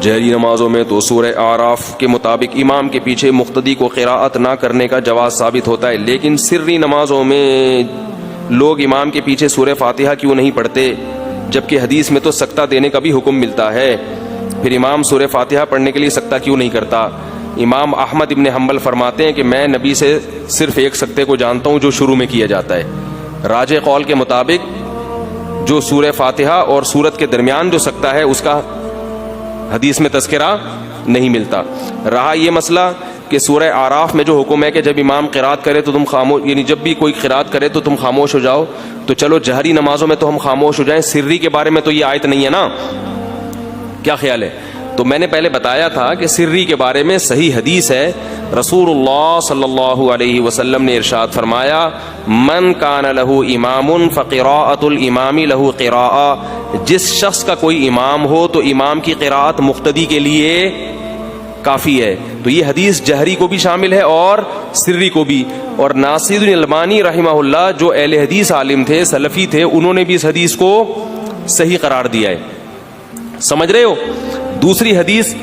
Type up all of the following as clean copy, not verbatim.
جہری نمازوں میں تو سورہ اعراف کے مطابق امام کے پیچھے مقتدی کو قراءت نہ کرنے کا جواز ثابت ہوتا ہے، لیکن سری نمازوں میں لوگ امام کے پیچھے سورہ فاتحہ کیوں نہیں پڑھتے، جبکہ حدیث میں تو سکتہ دینے کا بھی حکم ملتا ہے؟ پھر امام سورہ فاتحہ پڑھنے کے لیے سکتہ کیوں نہیں کرتا؟ امام احمد ابن حنبل فرماتے ہیں کہ میں نبی سے صرف ایک سکتے کو جانتا ہوں جو شروع میں کیا جاتا ہے۔ راجح قول کے مطابق جو سورہ فاتحہ اور سورت کے درمیان جو سکتہ ہے اس کا حدیث میں تذکرہ نہیں ملتا۔ رہا یہ مسئلہ کہ سورہ اعراف میں جو حکم ہے کہ جب امام قرات کرے تو تم خاموش، یعنی جب بھی کوئی قرات کرے تو تم خاموش ہو جاؤ، تو چلو جہری نمازوں میں تو ہم خاموش ہو جائیں، سری کے بارے میں تو یہ آیت نہیں ہے نا، کیا خیال ہے؟ تو میں نے پہلے بتایا تھا کہ سری کے بارے میں صحیح حدیث ہے، رسول اللہ صلی اللہ علیہ وسلم نے ارشاد فرمایا من کان لہ امام فقراءۃ الامام لہ قراءۃ، جس شخص کا کوئی امام ہو تو امام کی قراءت مقتدی کے لیے کافی ہے۔ تو یہ حدیث جہری کو بھی شامل ہے اور سری کو بھی، اور ناصر الالبانی رحمہ اللہ جو اہل حدیث عالم تھے، سلفی تھے، انہوں نے بھی اس حدیث کو صحیح قرار دیا ہے۔ سمجھ رہے ہو؟ دوسری حدیث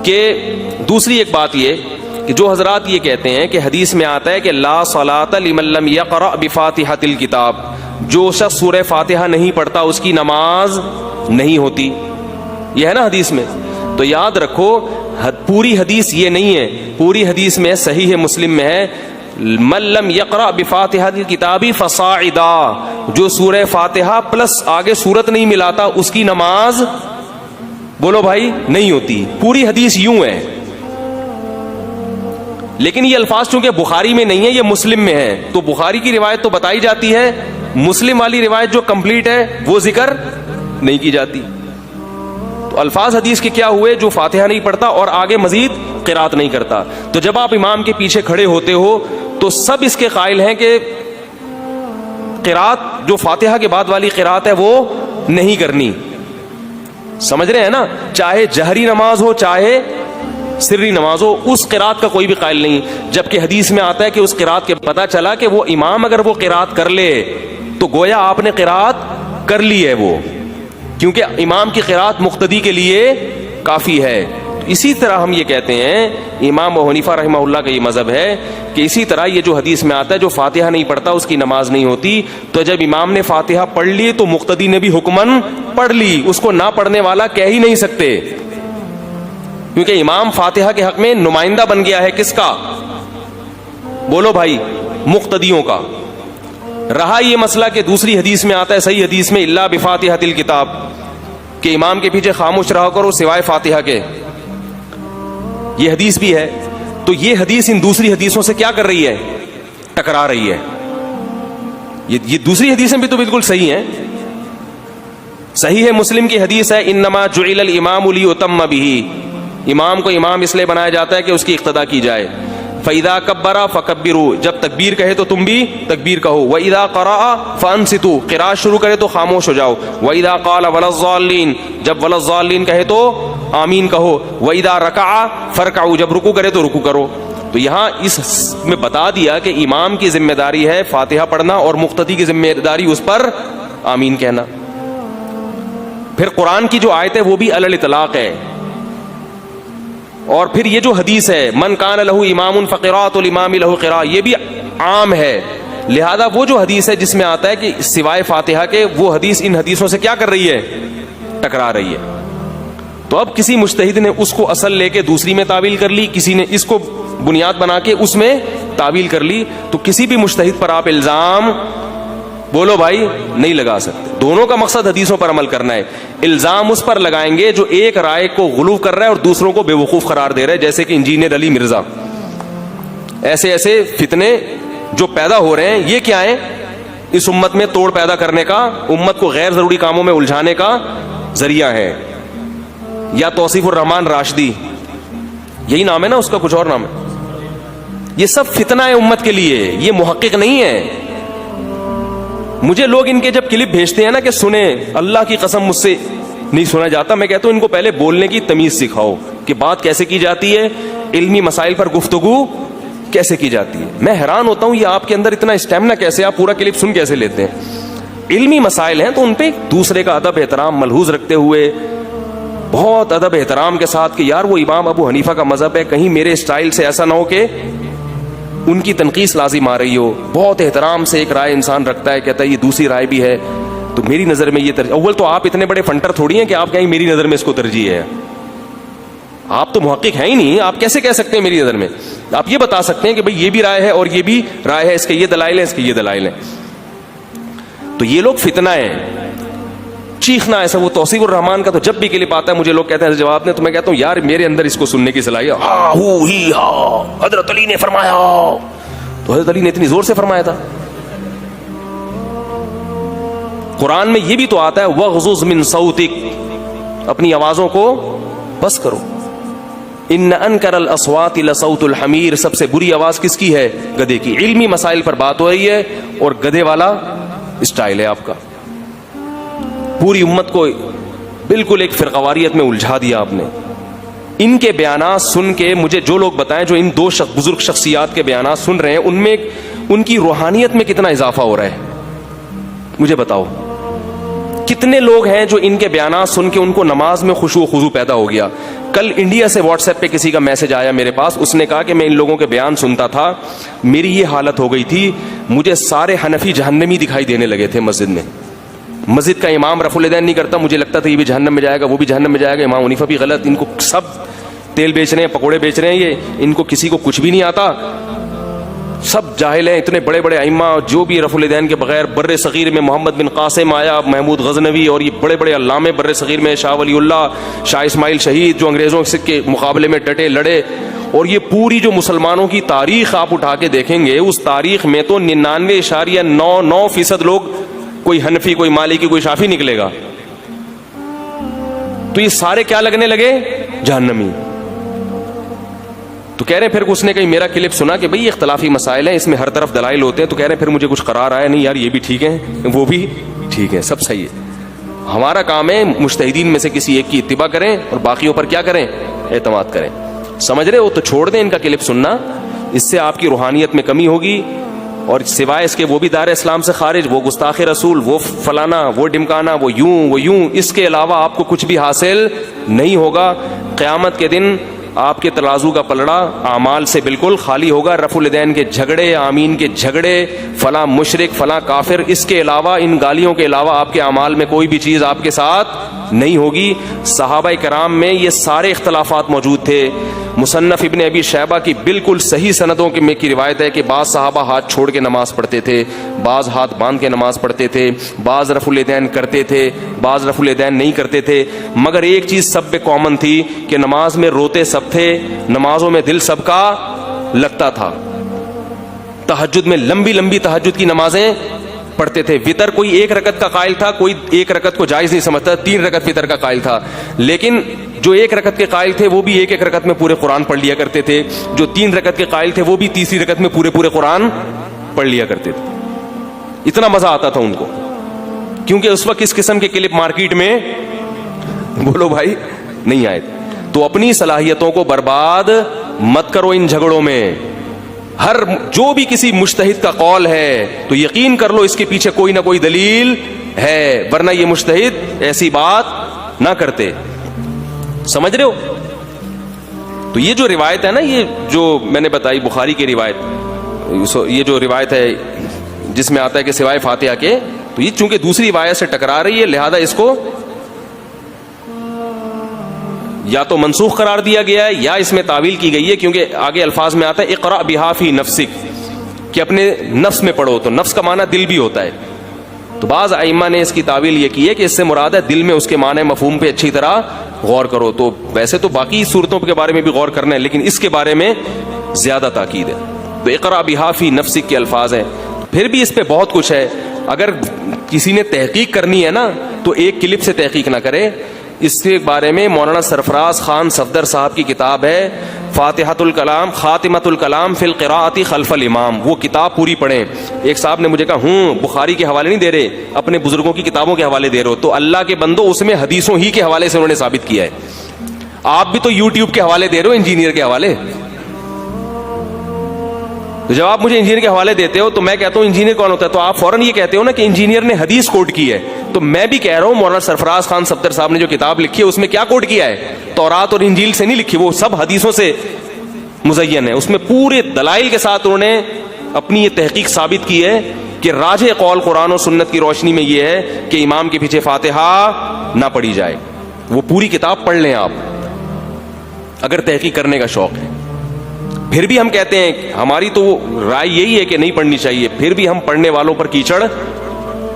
کہ دوسری ایک بات یہ کہ جو حضرات یہ کہتے ہیں کہ حدیث میں آتا ہے کہ لا صلاۃ لمن لم یقرأ بفاتحۃ الکتاب، جو شخص سورہ فاتحہ نہیں پڑھتا اس کی نماز نہیں ہوتی، یہ ہے نا حدیث میں۔ تو یاد رکھو پوری حدیث یہ نہیں ہے، پوری حدیث میں صحیح مسلم میں ہے من لم یقرأ بفاتحۃ الکتاب فصاعدا، جو سورہ فاتحہ پلس آگے سورت نہیں ملاتا اس کی نماز بولو بھائی نہیں ہوتی۔ پوری حدیث یوں ہے، لیکن یہ الفاظ چونکہ بخاری میں نہیں ہے، یہ مسلم میں ہے، تو بخاری کی روایت تو بتائی جاتی ہے، مسلم والی روایت جو کمپلیٹ ہے وہ ذکر نہیں کی جاتی۔ تو الفاظ حدیث کے کیا ہوئے؟ جو فاتحہ نہیں پڑھتا اور آگے مزید قرات نہیں کرتا۔ تو جب آپ امام کے پیچھے کھڑے ہوتے ہو تو سب اس کے قائل ہیں کہ قرات جو فاتحہ کے بعد والی قرات ہے وہ نہیں کرنی، سمجھ رہے ہیں نا؟ چاہے جہری نماز ہو چاہے سری نماز ہو، اس قرات کا کوئی بھی قائل نہیں، جبکہ حدیث میں آتا ہے کہ اس قرات کے پتہ چلا کہ وہ امام اگر وہ قرات کر لے تو گویا آپ نے قرات کر لی ہے وہ، کیونکہ امام کی قرات مقتدی کے لیے کافی ہے۔ اسی طرح ہم یہ کہتے ہیں، امام ابو حنیفہ رحمہ اللہ کا یہ مذہب ہے کہ اسی طرح یہ جو حدیث میں آتا ہے جو فاتحہ نہیں پڑھتا اس کی نماز نہیں ہوتی، تو جب امام نے فاتحہ پڑھ لی تو مقتدی نے بھی حکمن پڑھ لی، اس کو نہ پڑھنے والا کہہ ہی نہیں سکتے، کیونکہ امام فاتحہ کے حق میں نمائندہ بن گیا ہے، کس کا؟ بولو بھائی، مقتدیوں کا۔ رہا یہ مسئلہ کہ دوسری حدیث میں آتا ہے، صحیح حدیث میں الا بفاتحۃ الکتاب، کہ امام کے پیچھے خاموش رہا کرو سوائے فاتحہ کے، یہ حدیث بھی ہے۔ تو یہ حدیث ان دوسری حدیثوں سے کیا کر رہی ہے؟ ٹکرا رہی ہے۔ یہ دوسری حدیثیں بھی تو بالکل صحیح ہیں۔ صحیح ہے مسلم کی حدیث ہے انما جعل الامام لیؤتم بہ، امام کو امام اس لیے بنایا جاتا ہے کہ اس کی اقتداء کی جائے۔ فَإِذَا كَبَّرَ فَكَبِّرُوا، جب تکبیر کہے تو تم بھی تکبیر کہو۔ وَإِذَا قَرَأَ فَأَنصِتُوا، قراءت شروع کرے تو خاموش ہو جاؤ۔ وَإِذَا قَالَ وَلَا الضَّالِّينَ، جب وَلَا الضَّالِّينَ کہے تو آمین کہو۔ وَإِذَا رَكَعَ فَارْكَعُوا، جب رکوع کرے تو رکوع کرو۔ تو یہاں اس میں بتا دیا کہ امام کی ذمہ داری ہے فاتحہ پڑھنا اور مقتدی کی ذمہ داری اس پر آمین کہنا۔ پھر قرآن کی جو آیت ہے وہ بھی علی الاطلاق ہے، اور پھر یہ جو حدیث ہے من کان لہ امام فقراءۃ الامام لہ قراءۃ، یہ بھی عام ہے۔ لہذا وہ جو حدیث ہے جس میں آتا ہے کہ سوائے فاتحہ کے، وہ حدیث ان حدیثوں سے کیا کر رہی ہے؟ ٹکرا رہی ہے۔ تو اب کسی مجتہد نے اس کو اصل لے کے دوسری میں تعویل کر لی، کسی نے اس کو بنیاد بنا کے اس میں تعویل کر لی، تو کسی بھی مجتہد پر آپ الزام بولو بھائی نہیں لگا سکتے۔ دونوں کا مقصد حدیثوں پر عمل کرنا ہے۔ الزام اس پر لگائیں گے جو ایک رائے کو غلو کر رہا ہے اور دوسروں کو بے وقوف قرار دے رہا ہے، جیسے کہ انجینئر علی مرزا۔ ایسے ایسے فتنے جو پیدا ہو رہے ہیں، یہ کیا ہیں؟ اس امت میں توڑ پیدا کرنے کا، امت کو غیر ضروری کاموں میں الجھانے کا ذریعہ ہے۔ یا توصیف الرحمان راشدی، یہی نام ہے نا اس کا، کچھ اور نام ہے۔ یہ سب فتنہ ہے امت کے لیے، یہ محقق نہیں ہے۔ مجھے لوگ ان کے جب کلپ بھیجتے ہیں نا کہ سنیں، اللہ کی قسم مجھ سے نہیں سنا جاتا، میں کہتا ہوں ان کو پہلے بولنے کی تمیز سکھاؤ کہ بات کیسے کی جاتی ہے، علمی مسائل پر گفتگو کیسے کی جاتی ہے۔ میں حیران ہوتا ہوں یہ آپ کے اندر اتنا اسٹیمنا کیسے، آپ پورا کلپ سن کیسے لیتے ہیں۔ علمی مسائل ہیں تو ان پہ دوسرے کا ادب احترام ملحوظ رکھتے ہوئے بہت ادب احترام کے ساتھ کہ یار وہ امام ابو حنیفہ کا مذہب ہے, کہیں میرے اسٹائل سے ایسا نہ ہو کہ ان کی تنقید لازم آ رہی ہو. بہت احترام سے ایک رائے انسان رکھتا ہے, کہتا ہے یہ دوسری رائے بھی ہے تو میری نظر میں یہ ترجیح. اول تو آپ اتنے بڑے فنٹر تھوڑی ہیں کہ آپ کہیں میری نظر میں اس کو ترجیح ہے. آپ تو محقق ہیں ہی نہیں, آپ کیسے کہہ سکتے ہیں میری نظر میں؟ آپ یہ بتا سکتے ہیں کہ بھئی یہ بھی رائے ہے اور یہ بھی رائے ہے, اس کے یہ دلائل ہیں, اس کے یہ دلائل ہیں. تو یہ لوگ فتنہ ہیں, چیخنا ایسا. وہ توصیف الرحمان کا تو جب بھی کلپ آتا ہے مجھے لوگ کہتے ہیں جواب نے, تو میں کہتا ہوں یار میرے اندر اس کو سننے کی صلاحیت, ہاں ہو ہی ہاں حضرت علی نے فرمایا, تو حضرت علی نے اتنی زور سے فرمایا تھا. قرآن میں یہ بھی تو آتا ہے وغضض من صوتک, اپنی آوازوں کو بس کرو. ان انکر الاصوات لصوت الحمیر, سب سے بری آواز کس کی ہے؟ گدھے کی. علمی مسائل پر بات ہو رہی ہے اور گدھے والا اسٹائل ہے آپ کا. پوری امت کو بالکل ایک فرقواریت میں الجھا دیا آپ نے. ان کے بیانات سن کے مجھے جو لوگ بتائیں, جو ان دو بزرگ شخصیات کے بیانات سن رہے ہیں, ان میں ان کی روحانیت میں کتنا اضافہ ہو رہا ہے مجھے بتاؤ. کتنے لوگ ہیں جو ان کے بیانات سن کے ان کو نماز میں خشوع و خضوع پیدا ہو گیا. کل انڈیا سے واٹس ایپ پہ کسی کا میسج آیا میرے پاس, اس نے کہا کہ میں ان لوگوں کے بیان سنتا تھا, میری یہ حالت ہو گئی تھی, مجھے سارے حنفی جہنمی دکھائی دینے لگے تھے مسجد میں. مسجد کا امام رفع الیدین نہیں کرتا, مجھے لگتا تھا یہ بھی جہنم میں جائے گا, وہ بھی جہنم میں جائے گا, امام حنیفہ بھی غلط, ان کو سب تیل بیچ رہے ہیں, پکوڑے بیچ رہے ہیں, یہ ان کو کسی کو کچھ بھی نہیں آتا, سب جاہل ہیں. اتنے بڑے بڑے ائمہ جو بھی رفع الیدین کے بغیر, بر صغیر میں محمد بن قاسم آیا, محمود غزنوی, اور یہ بڑے بڑے علامے بر صغیر میں, شاہ ولی اللہ, شاہ اسماعیل شہید, جو انگریزوں کے مقابلے میں ڈٹے لڑے. اور یہ پوری جو مسلمانوں کی تاریخ آپ اٹھا کے دیکھیں گے, اس تاریخ میں تو 99.99% لوگ کوئی حنفی, کوئی مالکی, کوئی شافی نکلے گا. تو یہ سارے کیا لگنے لگے؟ جہنمی. تو کہہ رہے پھر اس نے کہیں میرا کلپ سنا کہ بھئی اختلافی مسائل ہیں, اس میں ہر طرف دلائل ہوتے ہیں, تو کہہ رہے پھر مجھے کچھ قرار آیا نہیں یار یہ بھی ٹھیک ہے وہ بھی ٹھیک ہے, سب صحیح ہے. ہمارا کام ہے مجتہدین میں سے کسی ایک کی اتباع کریں اور باقیوں پر کیا کریں؟ اعتماد کریں. سمجھ رہے ہو؟ تو چھوڑ دیں ان کا کلپ سننا, اس سے آپ کی روحانیت میں کمی ہوگی. اور سوائے اس کے وہ بھی دار اسلام سے خارج, وہ گستاخ رسول, وہ فلانا, وہ ڈمکانا, وہ یوں, اس کے علاوہ آپ کو کچھ بھی حاصل نہیں ہوگا. قیامت کے دن آپ کے ترازو کا پلڑا اعمال سے بالکل خالی ہوگا. رفع الیدین کے جھگڑے, آمین کے جھگڑے, فلاں مشرک, فلاں کافر, اس کے علاوہ, ان گالیوں کے علاوہ آپ کے اعمال میں کوئی بھی چیز آپ کے ساتھ نہیں ہوگی. صحابہ کرام میں یہ سارے اختلافات موجود تھے. مصنف ابن ابی شیبہ کی بالکل صحیح سندوں میں کی روایت ہے کہ بعض صحابہ ہاتھ چھوڑ کے نماز پڑھتے تھے, بعض ہاتھ باندھ کے نماز پڑھتے تھے, بعض رفع الیدین کرتے تھے, بعض رفع الیدین نہیں کرتے تھے. مگر ایک چیز سب پہ کامن تھی کہ نماز میں روتے سب تھے, نمازوں میں دل سب کا لگتا تھا. تہجد میں لمبی لمبی تہجد کی نمازیں پڑھتے تھے. وتر کوئی ایک رکعت کا قائل تھا, کوئی ایک رکعت کو جائز نہیں سمجھتا, 3 رکعت وتر کا قائل تھا. لیکن جو ایک رکعت کے قائل تھے وہ بھی ایک رکعت میں پورے قرآن پڑھ لیا کرتے تھے, جو 3 رکعت کے قائل تھے وہ بھی تیسری رکعت میں پورے قرآن پڑھ لیا کرتے تھے. اتنا مزہ آتا تھا ان کو, کیونکہ اس وقت اس قسم کے کلپ مارکیٹ میں بولو بھائی نہیں آئے. تو اپنی صلاحیتوں کو برباد مت کرو ان جھگڑوں میں. ہر جو بھی کسی مجتہد کا قول ہے تو یقین کر لو اس کے پیچھے کوئی نہ کوئی دلیل ہے, ورنہ یہ مجتہد ایسی بات نہ کرتے. سمجھ رہے ہو؟ تو یہ جو روایت ہے نا, یہ جو میں نے بتائی بخاری کی روایت, یہ جو روایت ہے جس میں آتا ہے کہ سوائے فاتحہ کے, تو یہ چونکہ دوسری روایت سے ٹکرا رہی ہے لہذا اس کو یا تو منسوخ قرار دیا گیا ہے یا اس میں تعویل کی گئی ہے, کیونکہ آگے الفاظ میں آتا ہے اقرأ بہا فی نفسک, کہ اپنے نفس میں پڑھو. تو نفس کا معنی دل بھی ہوتا ہے. تو بعض ائمہ نے اس کی تعویل یہ کی ہے کہ اس سے مراد ہے دل میں اس کے معنی مفہوم پہ اچھی طرح غور کرو. تو ویسے تو باقی صورتوں کے بارے میں بھی غور کرنا ہے, لیکن اس کے بارے میں زیادہ تاکید ہے. تو اقرأ بہا فی نفسک کے الفاظ ہیں. پھر بھی اس پہ بہت کچھ ہے. اگر کسی نے تحقیق کرنی ہے نا تو ایک کلپ سے تحقیق نہ کرے. اس کے بارے میں مولانا سرفراز خان صفدر صاحب کی کتاب ہے فاتحۃ الکلام خاتمۃ الکلام فی القراءۃ خلف الامام, وہ کتاب پوری پڑھیں. ایک صاحب نے مجھے کہا بخاری کے حوالے نہیں دے رہے, اپنے بزرگوں کی کتابوں کے حوالے دے رہے ہو. تو اللہ کے بندو اس میں حدیثوں ہی کے حوالے سے انہوں نے ثابت کیا ہے. آپ بھی تو یوٹیوب کے حوالے دے رہے ہو, انجینئر کے حوالے. تو جب آپ مجھے انجینئر کے حوالے دیتے ہو تو میں کہتا ہوں انجینئر کون ہوتا ہے, تو آپ فوراً یہ کہتے ہو نا کہ انجینئر نے حدیث کوٹ کی ہے. تو میں بھی کہہ رہا ہوں مولانا سرفراز خان صفدر صاحب نے جو کتاب لکھی ہے اس میں کیا کوٹ کیا ہے؟ تورات اور انجیل سے نہیں لکھی, وہ سب حدیثوں سے مزین ہے. اس میں پورے دلائل کے ساتھ انہوں نے اپنی یہ تحقیق ثابت کی ہے کہ راجح قول قرآن و سنت کی روشنی میں یہ ہے کہ امام کے پیچھے فاتحہ نہ پڑھی جائے. وہ پوری کتاب پڑھ لیں آپ اگر تحقیق کرنے کا شوق ہے. پھر بھی ہم کہتے ہیں, ہماری تو رائے یہی ہے کہ نہیں پڑھنی چاہیے, پھر بھی ہم پڑھنے والوں پر کیچڑ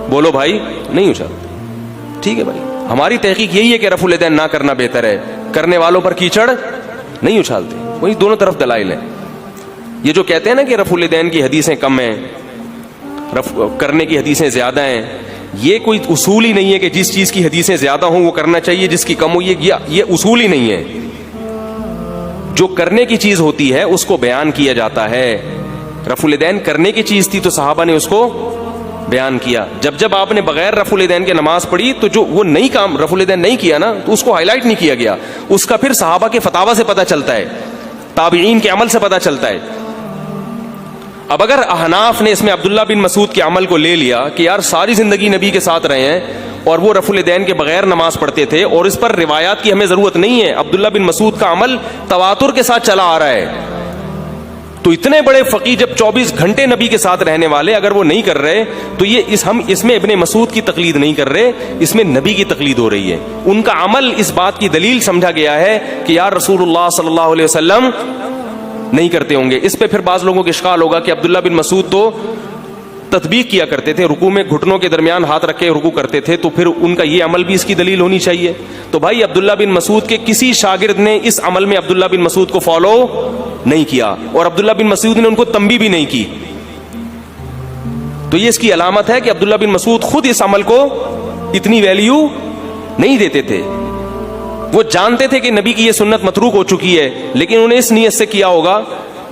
بولو بھائی نہیں اچھالتے. ٹھیک ہے بھائی, ہماری تحقیق یہی ہے کہ رفع الیدین نہ کرنا بہتر ہے, کرنے والوں پر کیچڑ نہیں اچھالتے. وہی دونوں طرف دلائل ہیں. یہ جو کہتے ہیں نا کہ رفع الیدین کی حدیثیں کم ہیں, کرنے کی حدیثیں زیادہ ہیں, یہ کوئی اصول ہی نہیں ہے کہ جس چیز کی حدیثیں زیادہ ہوں وہ کرنا چاہیے, جس کی کم ہو یہ اصول ہی نہیں ہے. جو کرنے کی چیز ہوتی ہے اس کو بیان کیا جاتا ہے. رفع الیدین کرنے کی چیز تھی تو صحابہ نے اس کو بیان کیا. جب آپ نے بغیر رفع الیدین کے نماز پڑھی تو جو وہ نئی کام رفع الیدین نہیں کیا نا, تو اس کو ہائی لائٹ نہیں کیا گیا. اس کا پھر صحابہ کے فتاوی سے پتہ چلتا ہے, تابعین کے عمل سے پتہ چلتا ہے. اب اگر احناف نے اس میں عبداللہ بن مسعود کے عمل کو لے لیا کہ یار ساری زندگی نبی کے ساتھ رہے ہیں اور وہ رفع الیدین کے بغیر نماز پڑھتے تھے اور اس پر روایات کی ہمیں ضرورت نہیں ہے, عبداللہ بن مسعود کا عمل تواتر کے ساتھ چلا آ رہا ہے, تو اتنے بڑے فقیہ جب 24 گھنٹے نبی کے ساتھ رہنے والے اگر وہ نہیں کر رہے تو ہم اس میں ابن مسعود کی تقلید نہیں کر رہے, اس میں نبی کی تقلید ہو رہی ہے. ان کا عمل اس بات کی دلیل سمجھا گیا ہے کہ یار رسول اللہ صلی اللہ علیہ وسلم نہیں کرتے ہوں گے. اس پہ پھر بعض لوگوں کو اشکال ہوگا کہ عبداللہ بن مسعود تو تطبیق کیا کرتے تھے, رکوع میں گھٹنوں کے درمیان ہاتھ رکھ کے رکوع کرتے تھے, تو پھر ان کا یہ عمل بھی اس کی دلیل ہونی چاہیے. تو بھائی عبداللہ بن مسعود کے کسی شاگرد نے اس عمل میں عبداللہ بن مسعود کو فالو نہیں کیا اور عبداللہ بن مسعود نے ان کو تنبیہ بھی نہیں کی. تو یہ اس کی علامت ہے کہ عبداللہ بن مسعود خود اس عمل کو اتنی ویلیو نہیں دیتے تھے. وہ جانتے تھے کہ نبی کی یہ سنت متروک ہو چکی ہے, لیکن انہوں نے اس نیت سے کیا ہوگا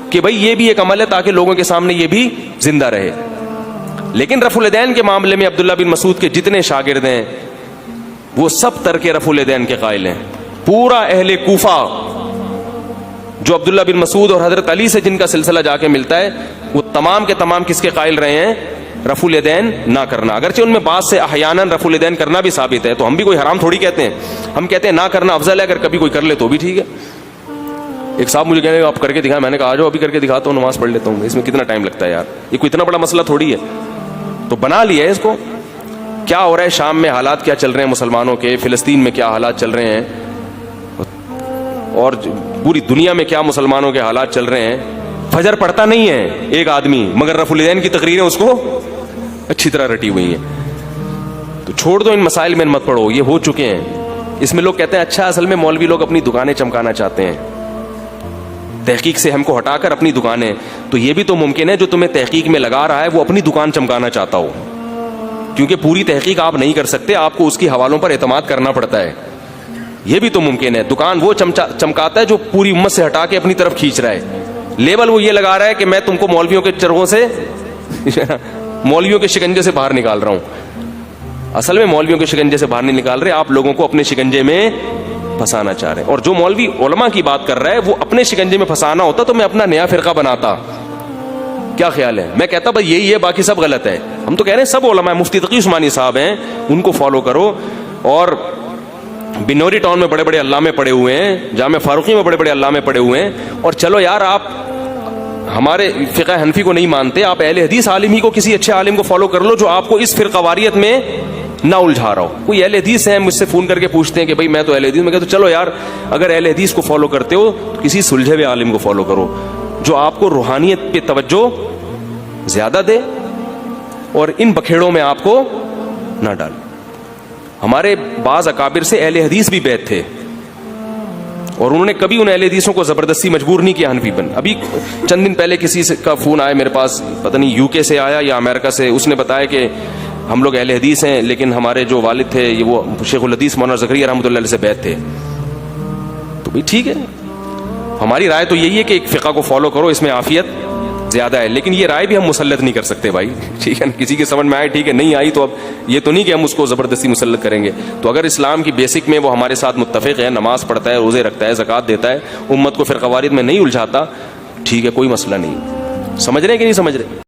کہ بھائی یہ بھی ایک عمل ہے تاکہ لوگوں کے سامنے یہ بھی زندہ رہے. لیکن رفع الیدین کے معاملے میں عبداللہ بن مسعود کے جتنے شاگرد ہیں وہ سب ترک رفع الیدین کے قائل ہیں. پورا اہل کوفہ جو عبداللہ بن مسعود اور حضرت علی سے جن کا سلسلہ جا کے ملتا ہے وہ تمام کے تمام کس کے قائل رہے ہیں؟ رفع الیدین نہ کرنا. اگرچہ ان میں بعض سے احیاناً رفع الیدین کرنا بھی ثابت ہے, تو ہم بھی کوئی حرام تھوڑی کہتے ہیں, ہم کہتے ہیں نہ کرنا افضل ہے, اگر کبھی کوئی کر لے تو بھی ٹھیک ہے. ایک صاحب مجھے کہنے آپ کر کے دکھائیں, میں نے کہا آ جاؤ ابھی کر کے دکھاتا ہوں, نماز پڑھ لیتا ہوں. اس میں کتنا ٹائم لگتا ہے یار, یہ کوئی اتنا بڑا مسئلہ تھوڑی ہے. تو بنا لیا ہے اس کو. کیا ہو رہا ہے شام میں, حالات کیا چل رہے ہیں مسلمانوں کے, فلسطین میں کیا حالات چل رہے ہیں, اور پوری دنیا میں کیا مسلمانوں کے حالات چل رہے ہیں. فجر پڑھتا نہیں ہے ایک آدمی, مگر رفع الیدین کی تقریریں اس کو اچھی طرح رٹی ہوئی ہیں. تو چھوڑ دو ان مسائل میں مت پڑھو, یہ ہو چکے ہیں. اس میں لوگ کہتے ہیں اچھا اصل میں مولوی لوگ اپنی دکانیں چمکانا چاہتے ہیں, تحقیق سے ہم کو ہٹا کر اپنی دکانیں. تو یہ بھی تو ممکن ہے جو تمہیں تحقیق میں لگا رہا ہے وہ اپنی دکان چمکانا چاہتا ہو, کیونکہ پوری تحقیق آپ نہیں کر سکتے, آپ کو اس کی حوالوں پر اعتماد کرنا پڑتا ہے. یہ بھی تو ممکن ہے. دکان وہ چمکاتا ہے جو پوری امت سے ہٹا کے اپنی طرف کھینچ رہا ہے. لیبل وہ یہ لگا رہا ہے کہ میں تم کو مولویوں کے چرغوں سے مولویوں کے شکنجے سے باہر نکال رہا ہوں. اصل میں مولویوں کے شکنجے سے باہر نہیں نکال رہے, آپ لوگوں کو اپنے شکنجے میں پھنسانا چاہ رہے ہیں. اور جو مولوی علماء کی بات کر رہا ہے وہ اپنے شکنجے میں پھنسانا ہوتا تو میں اپنا نیا فرقہ بناتا. کیا خیال ہے؟ میں کہتا بھائی یہی ہے, باقی سب غلط ہے. ہم تو کہہ رہے ہیں سب علماء, مفتی تقی عثمانی صاحب ہیں, ان کو فالو کرو. اور بنوری ٹاؤن میں بڑے بڑے علامے پڑے ہوئے ہیں, جامع فاروقی میں بڑے بڑے علامے پڑے ہوئے ہیں. اور چلو یار آپ ہمارے فقہ حنفی کو نہیں مانتے, آپ اہل حدیث عالم ہی کو, کسی اچھے عالم کو فالو کر لو جو آپ کو اس فرقہ واریت میں نہ الجھا رہا ہو. کوئی اہل حدیث ہیں مجھ سے فون کر کے پوچھتے ہیں کہ بھائی میں تو اہل حدیث, میں کہتا ہوں چلو یار اگر اہل حدیث کو فالو کرتے ہو تو کسی سلجھے ہوئے عالم کو فالو کرو جو آپ کو روحانیت پہ توجہ زیادہ دے اور ان بکھیڑوں میں آپ کو نہ ڈالے. ہمارے بعض اکابر سے اہل حدیث بھی بیعت تھے اور انہوں نے کبھی ان اہل حدیثوں کو زبردستی مجبور نہیں کیا حنفی بن. ابھی چند دن پہلے کسی کا فون آیا میرے پاس, پتہ نہیں یو کے سے آیا یا امریکہ سے, اس نے بتایا کہ ہم لوگ اہل حدیث ہیں لیکن ہمارے جو والد تھے یہ وہ شیخ الحدیث مولانا زکریا رحمۃ اللہ علیہ سے بیعت تھے. تو بھائی ٹھیک ہے, ہماری رائے تو یہی ہے کہ ایک فقہ کو فالو کرو, اس میں عافیت زیادہ ہے. لیکن یہ رائے بھی ہم مسلط نہیں کر سکتے بھائی, ٹھیک ہے, کسی کے سمجھ میں آئے ٹھیک ہے, نہیں آئی تو اب یہ تو نہیں کہ ہم اس کو زبردستی مسلط کریں گے. تو اگر اسلام کی بیسک میں وہ ہمارے ساتھ متفق ہے, نماز پڑھتا ہے, روزے رکھتا ہے, زکوٰۃ دیتا ہے, امت کو فرقہ واریت میں نہیں الجھاتا, ٹھیک ہے, کوئی مسئلہ نہیں. سمجھ رہے ہیں کہ نہیں سمجھ رہے؟